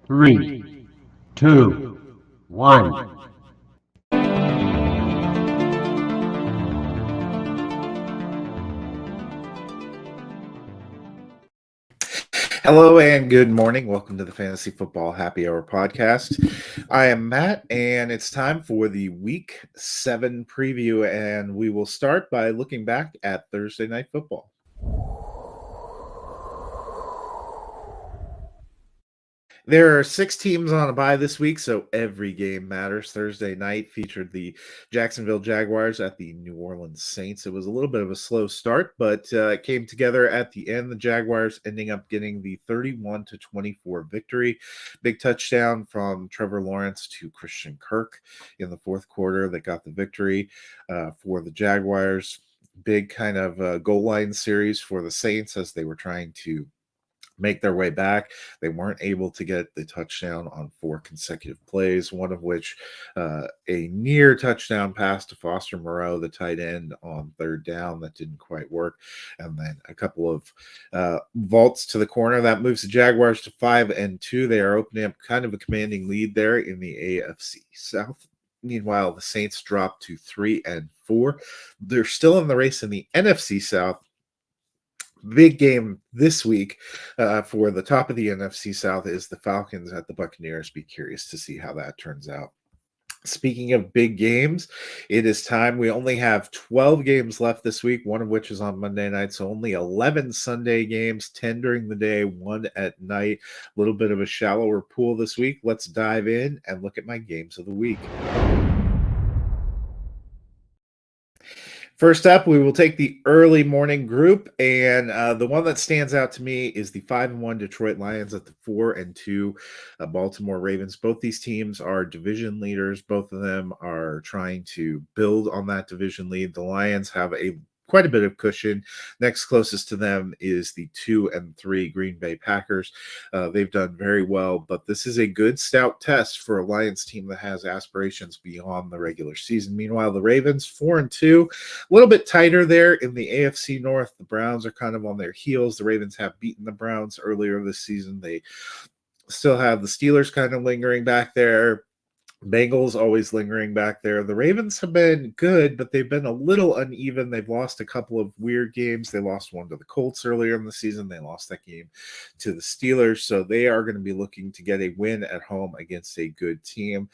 Three, two, one. Hello and good morning. Welcome to the Fantasy Football Happy Hour podcast. I am Matt, and it's time for the Week 7 preview, and we will start by looking back at Thursday Night Football. There are 6 teams on a bye this week, so every game matters. Thursday night featured the Jacksonville Jaguars at the New Orleans Saints. It was a little bit of a slow start, but it came together at the end. The Jaguars ending up getting the 31-24 victory. Big touchdown from Trevor Lawrence to Christian Kirk in the fourth quarter that got the victory for the Jaguars. Big kind of goal line series for the Saints as they were trying to make their way back. They weren't able to get the touchdown on 4 consecutive plays, one of which a near touchdown pass to Foster Moreau, the tight end, on third down that didn't quite work, and then a couple of vaults to the corner that moves the Jaguars to 5-2. They are opening up kind of a commanding lead there in the AFC South. Meanwhile, the Saints dropped to 3-4. They're still in the race in the NFC South. Big game this week for the top of the NFC South is the Falcons at the Buccaneers. Be curious to see how that turns out. Speaking of big games, it is time. We only have 12 games left this week, one of which is on Monday night. So only 11 Sunday games, 10 during the day, 1 at night. A little bit of a shallower pool this week. Let's dive in and look at my games of the week. First up, we will take the early morning group, and the one that stands out to me is the 5-1 Detroit Lions at the 4-2 Baltimore Ravens. Both these teams are division leaders. Both of them are trying to build on that division lead. The Lions have quite a bit of cushion. Next closest to them is the 2-3 Green Bay Packers. They've done very well, but this is a good stout test for a Lions team that has aspirations beyond the regular season. Meanwhile, the Ravens 4-2, a little bit tighter there in the AFC North. The Browns are kind of on their heels. The Ravens have beaten the Browns earlier this season. They still have the Steelers kind of lingering back there. Bengals always lingering back there. The Ravens have been good, but they've been a little uneven. They've lost a couple of weird games. They lost one to the Colts earlier in the season. They lost that game to the Steelers. So they are going to be looking to get a win at home against a good team.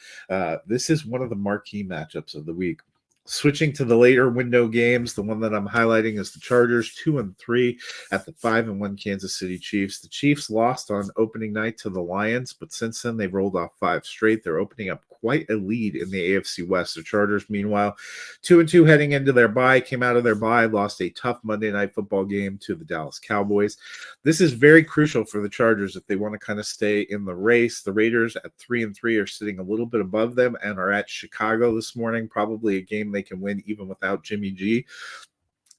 This is one of the marquee matchups of the week. Switching to the later window games, the one that I'm highlighting is the Chargers 2-3 at the 5-1 Kansas City Chiefs. The Chiefs lost on opening night to the Lions, but since then they've rolled off 5 straight. They're opening up quite a lead in the AFC West. The Chargers, meanwhile, 2-2 heading into their bye, came out of their bye, lost a tough Monday Night Football game to the Dallas Cowboys. This is very crucial for the Chargers if they want to kind of stay in the race. The Raiders at 3-3 are sitting a little bit above them and are at Chicago this morning, probably a game they can win even without Jimmy G.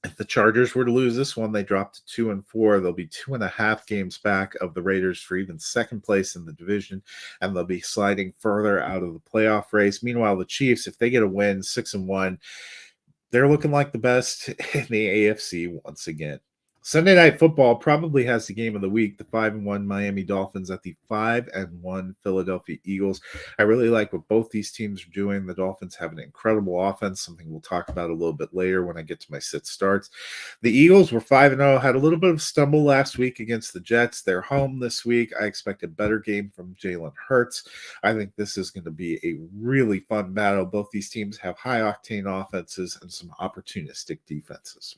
If the Chargers were to lose this one, they drop to 2-4. They'll be 2.5 games back of the Raiders for even second place in the division, and they'll be sliding further out of the playoff race. Meanwhile, the Chiefs, if they get a win, 6-1, they're looking like the best in the AFC once again. Sunday Night Football probably has the game of the week, the 5-1 Miami Dolphins at the 5-1 Philadelphia Eagles. I really like what both these teams are doing. The Dolphins have an incredible offense, something we'll talk about a little bit later when I get to my sit starts. The Eagles were 5-0, had a little bit of stumble last week against the Jets. They're home this week. I expect a better game from Jalen Hurts. I think this is going to be a really fun battle. Both these teams have high-octane offenses and some opportunistic defenses.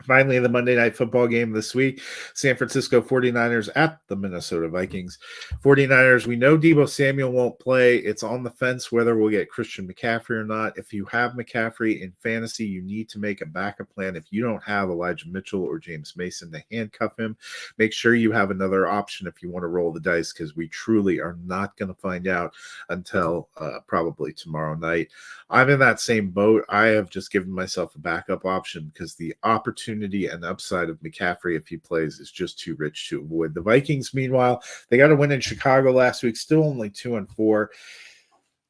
Finally, the Monday Night Football game this week, San Francisco 49ers at the Minnesota Vikings. 49ers, we know Deebo Samuel won't play. It's on the fence whether we'll get Christian McCaffrey or not. If you have McCaffrey in fantasy, you need to make a backup plan. If you don't have Elijah Mitchell or James Mason to handcuff him, make sure you have another option if you want to roll the dice, because we truly are not going to find out until probably tomorrow night. I'm in that same boat. I have just given myself a backup option because the opportunity and upside of McCaffrey, if he plays, is just too rich to avoid. The Vikings, meanwhile, they got a win in Chicago last week, still only 2-4.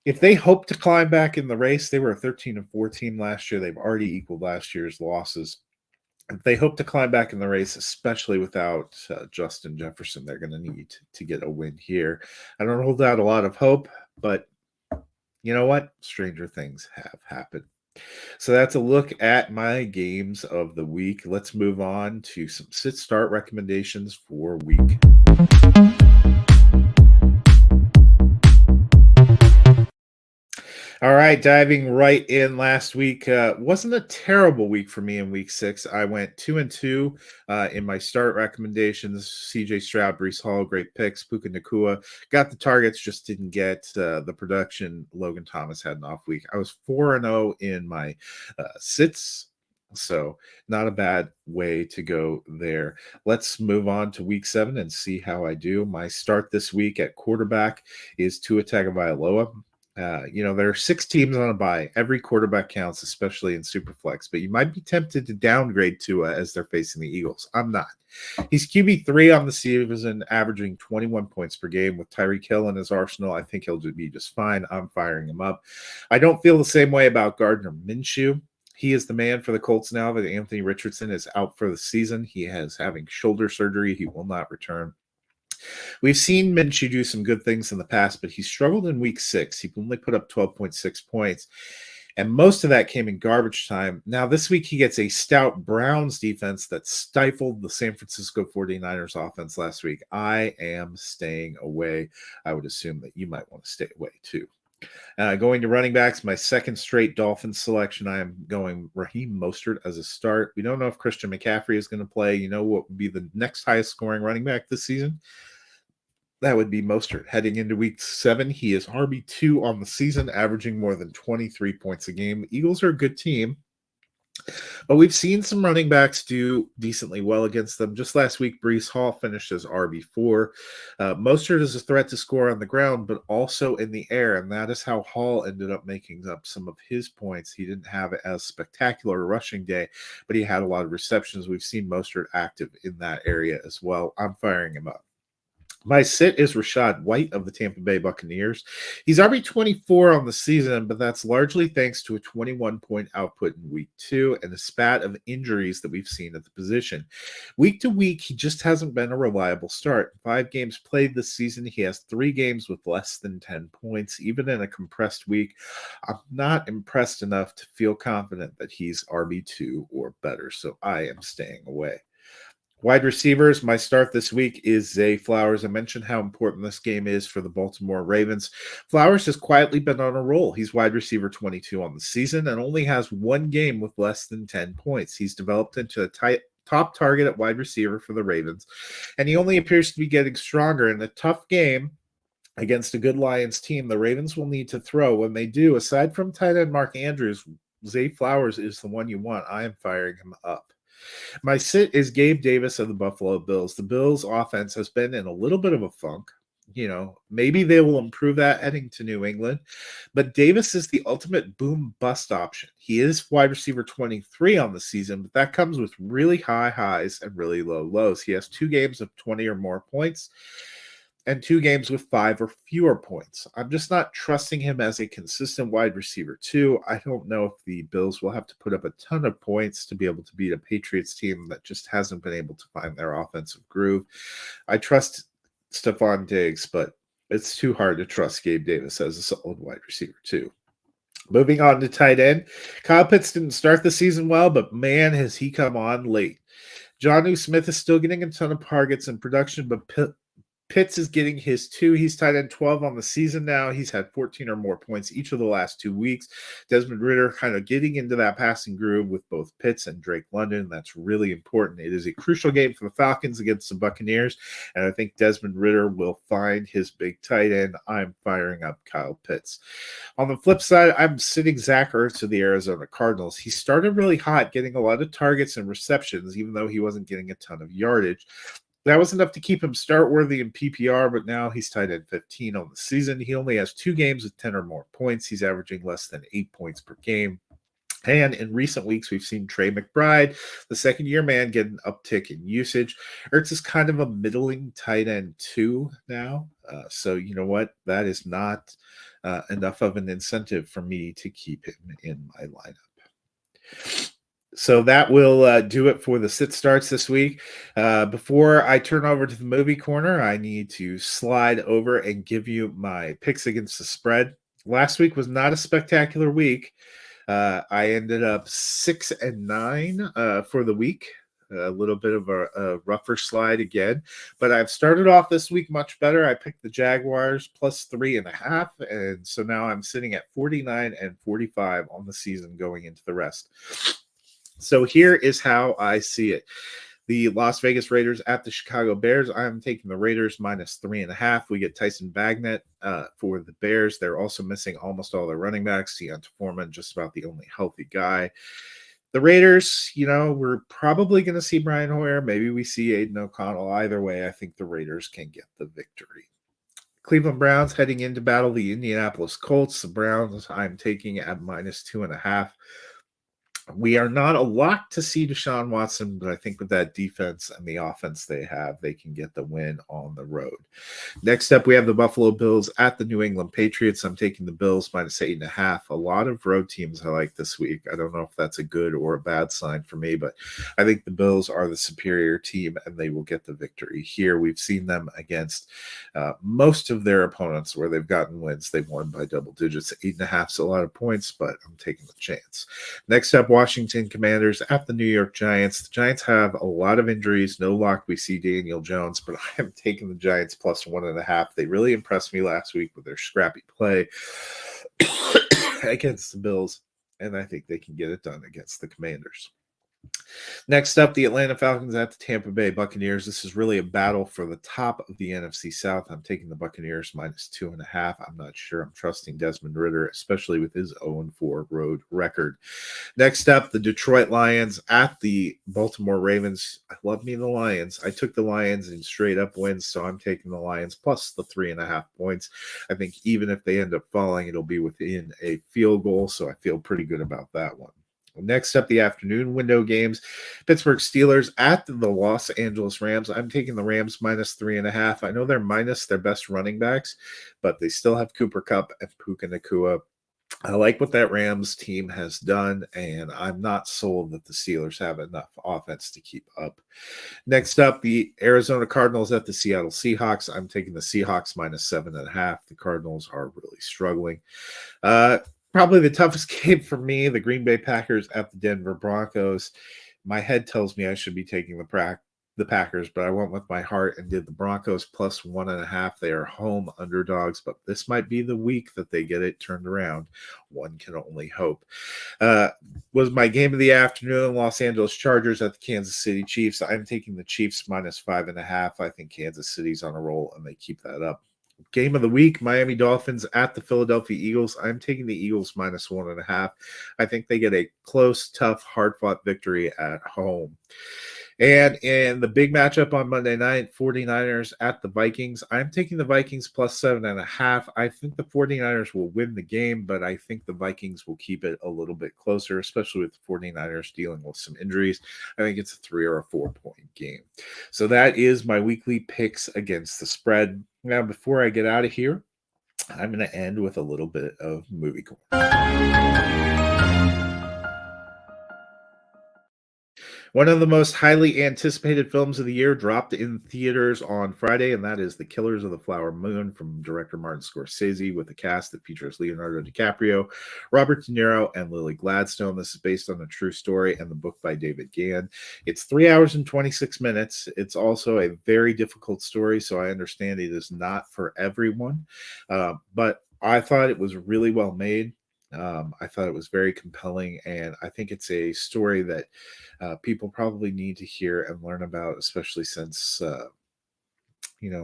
If they hope to climb back in the race, they were a 13-4 team last year. They've already equaled last year's losses. if they hope to climb back in the race, especially without Justin Jefferson, they're going to need to get a win here. I don't hold out a lot of hope, but you know what? Stranger things have happened. So that's a look at my games of the week. Let's move on to some sit start recommendations for week. All right, diving right in. Last week wasn't a terrible week for me in week 6. I went 2-2 in my start recommendations. CJ Stroud, Brees Hall, great picks. Puka Nakua got the targets, just didn't get the production. Logan Thomas had an off week. I was 4-0 in my sits. So, not a bad way to go there. Let's move on to week 7 and see how I do. My start this week at quarterback is Tua Tagovailoa. There are 6 teams on a bye. Every quarterback counts, especially in Superflex, but you might be tempted to downgrade Tua as they're facing the Eagles. I'm not. He's QB3 on the season, averaging 21 points per game. With Tyreek Hill in his arsenal, I think he'll be just fine. I'm firing him up. I don't feel the same way about Gardner Minshew. He is the man for the Colts now that Anthony Richardson is out for the season. He is having shoulder surgery. He will not return. We've seen Minshew do some good things in the past, but he struggled in week 6. He only put up 12.6 points, and most of that came in garbage time. Now, this week, he gets a stout Browns defense that stifled the San Francisco 49ers offense last week. I am staying away. I would assume that you might want to stay away too. Going to running backs, my second straight Dolphins selection, I am going Raheem Mostert as a start. We don't know if Christian McCaffrey is going to play. You know what would be the next highest scoring running back this season? That would be Mostert. Heading into week 7, he is RB2 on the season, averaging more than 23 points a game. The Eagles are a good team, but we've seen some running backs do decently well against them. Just last week, Brees Hall finished as RB4. Mostert is a threat to score on the ground, but also in the air, and that is how Hall ended up making up some of his points. He didn't have as spectacular a rushing day, but he had a lot of receptions. We've seen Mostert active in that area as well. I'm firing him up. My sit is Rachaad White of the Tampa Bay Buccaneers. He's RB24 on the season, but that's largely thanks to a 21-point output in week 2 and a spat of injuries that we've seen at the position. Week to week, he just hasn't been a reliable start. 5 games played this season. He has 3 games with less than 10 points, even in a compressed week. I'm not impressed enough to feel confident that he's RB2 or better, so I am staying away. Wide receivers, my start this week is Zay Flowers. I mentioned how important this game is for the Baltimore Ravens. Flowers has quietly been on a roll. He's wide receiver 22 on the season and only has 1 game with less than 10 points. He's developed into a top target at wide receiver for the Ravens, and he only appears to be getting stronger. In a tough game against a good Lions team, the Ravens will need to throw. When they do, aside from tight end Mark Andrews, Zay Flowers is the one you want. I am firing him up. My sit is Gabe Davis of the Buffalo Bills. The Bills' offense has been in a little bit of a funk. Maybe they will improve that heading to New England. But Davis is the ultimate boom bust option. He is wide receiver 23 on the season, but that comes with really high highs and really low lows. He has 2 games of 20 or more points and 2 games with 5 or fewer points. I'm just not trusting him as a consistent wide receiver, too. I don't know if the Bills will have to put up a ton of points to be able to beat a Patriots team that just hasn't been able to find their offensive groove. I trust Stephon Diggs, but it's too hard to trust Gabe Davis as a solid wide receiver, too. Moving on to tight end, Kyle Pitts didn't start the season well, but man, has he come on late. Jonnu Smith is still getting a ton of targets and production, but Pitts is getting his 2. He's tight end 12 on the season now. He's had 14 or more points each of the last 2 weeks. Desmond Ridder kind of getting into that passing groove with both Pitts and Drake London. That's really important. It is a crucial game for the Falcons against the Buccaneers, and I think Desmond Ridder will find his big tight end. I'm firing up Kyle Pitts. On the flip side, I'm sitting Zach Ertz of the Arizona Cardinals. He started really hot, getting a lot of targets and receptions, even though he wasn't getting a ton of yardage. That was enough to keep him start-worthy in PPR, but now he's tied at 15 on the season. He only has 2 games with 10 or more points. He's averaging less than 8 points per game. And in recent weeks, we've seen Trey McBride, the second-year man, get an uptick in usage. Ertz is kind of a middling tight end 2 now. So you know what? That is not enough of an incentive for me to keep him in my lineup. So that will do it for the sit starts this week. Before I turn over to the movie corner, I need to slide over and give you my picks against the spread. Last week was not a spectacular week. I ended up 6-9 for the week. A little bit of a rougher slide again, but I've started off this week much better. I picked the Jaguars plus 3.5, and so now I'm sitting at 49-45 on the season going into the rest. So here is how I see it. The Las Vegas Raiders at the Chicago Bears. I'm taking the Raiders minus 3.5. We get Tyson Bagnet for the Bears. They're also missing almost all their running backs. Deonta Foreman, just about the only healthy guy. The Raiders, we're probably going to see Brian Hoyer. Maybe we see Aiden O'Connell. Either way, I think the Raiders can get the victory. Cleveland Browns heading in to battle the Indianapolis Colts. The Browns I'm taking at minus 2.5. We are not a lock to see Deshaun Watson, but I think with that defense and the offense they have, they can get the win on the road. Next up, we have the Buffalo Bills at the New England Patriots. I'm taking the Bills minus 8.5. A lot of road teams I like this week. I don't know if that's a good or a bad sign for me, but I think the Bills are the superior team and they will get the victory here. We've seen them against most of their opponents where they've gotten wins. They've won by double digits. 8.5 is a lot of points, but I'm taking the chance. Next up, Washington Commanders at the New York Giants. The Giants have a lot of injuries. No lock we see Daniel Jones, but I am taking the Giants plus 1.5. They really impressed me last week with their scrappy play against the Bills, and I think they can get it done against the Commanders. Next up, the Atlanta Falcons at the Tampa Bay Buccaneers. This is really a battle for the top of the NFC South. I'm taking the Buccaneers minus 2.5. I'm not sure. I'm trusting Desmond Ridder, especially with his 0-4 road record. Next up, the Detroit Lions at the Baltimore Ravens. I love me the Lions. I took the Lions in straight up wins, so I'm taking the Lions plus the 3.5 points. I think even if they end up falling, it'll be within a field goal, so I feel pretty good about that one. Next up, the afternoon window games. Pittsburgh Steelers at the Los Angeles Rams. I'm taking the Rams minus 3.5. I know they're minus their best running backs, but they still have Cooper Kupp and Puka Nacua. I like what that Rams team has done, and I'm not sold that the Steelers have enough offense to keep up. Next up, the Arizona Cardinals at the Seattle Seahawks. I'm taking the Seahawks minus 7.5. The Cardinals are really struggling. Probably the toughest game for me, the Green Bay Packers at the Denver Broncos. My head tells me I should be taking the Packers, but I went with my heart and did the Broncos plus 1.5. They are home underdogs, but this might be the week that they get it turned around. One can only hope. Was my game of the afternoon, Los Angeles Chargers at the Kansas City Chiefs. I'm taking the Chiefs minus 5.5. I think Kansas City's on a roll, and they keep that up. Game of the week, Miami Dolphins at the Philadelphia Eagles. I'm taking the Eagles minus 1.5. I think they get a close, tough, hard-fought victory at home. And in the big matchup on Monday night, 49ers at the Vikings. I'm taking the Vikings plus 7.5. I think the 49ers will win the game, but I think the Vikings will keep it a little bit closer, especially with the 49ers dealing with some injuries. I think it's a 3 or a 4-point game. So that is my weekly picks against the spread. Now, before I get out of here, I'm going to end with a little bit of movie corner. One of the most highly anticipated films of the year dropped in theaters on Friday, and that is The Killers of the Flower Moon from director Martin Scorsese, with a cast that features Leonardo DiCaprio, Robert De Niro, and Lily Gladstone. This is based on a true story and the book by David Gann. It's 3 hours and 26 minutes. It's also a very difficult story, so I understand it is not for everyone, but I thought it was really well made. I thought it was very compelling, and I think it's a story that people probably need to hear and learn about, especially since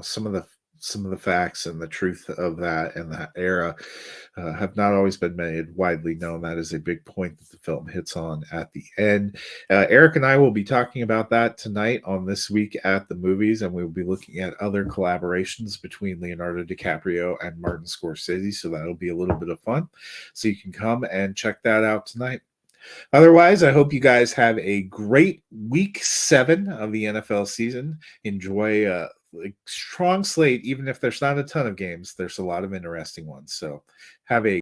some of the facts and the truth of that and that era have not always been made widely known. That is a big point that the film hits on at the end. Eric and I will be talking about that tonight on This Week at the Movies, and we will be looking at other collaborations between Leonardo DiCaprio and Martin Scorsese, so that'll be a little bit of fun. So you can come and check that out tonight. Otherwise, I hope you guys have a great week 7 of the NFL season. Enjoy a strong slate, even if there's not a ton of games. There's a lot of interesting ones. So have a